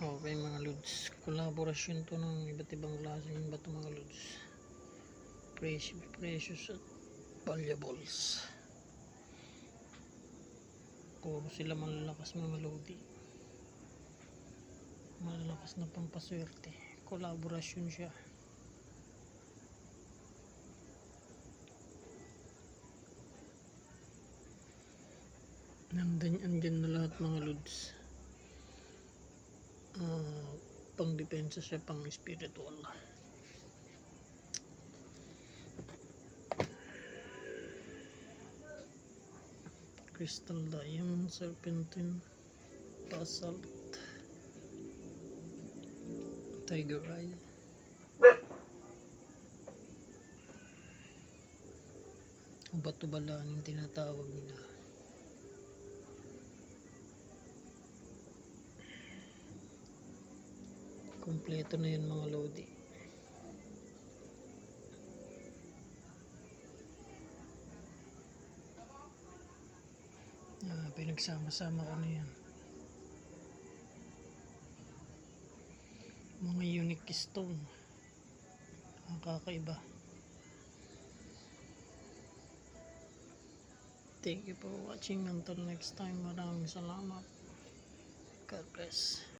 Okay mga lods, kolaborasyon to ng iba't ibang klaseng bato mga lods. Precious at valuables. Puro sila malalakas mga lodi. Malalakas na pampaswerte. Kolaborasyon siya. Andyan na lahat mga lods. Pang depensa siya, pang spiritual. Crystal diamond, serpentine, basalt, tiger eye, bato-balaan yung tinatawag nila. Kompleto na yun mga lodi. Pinagsama-sama ko na yan. Mga unique stone. Kakaiba. Thank you for watching. Until next time, maraming salamat. God bless.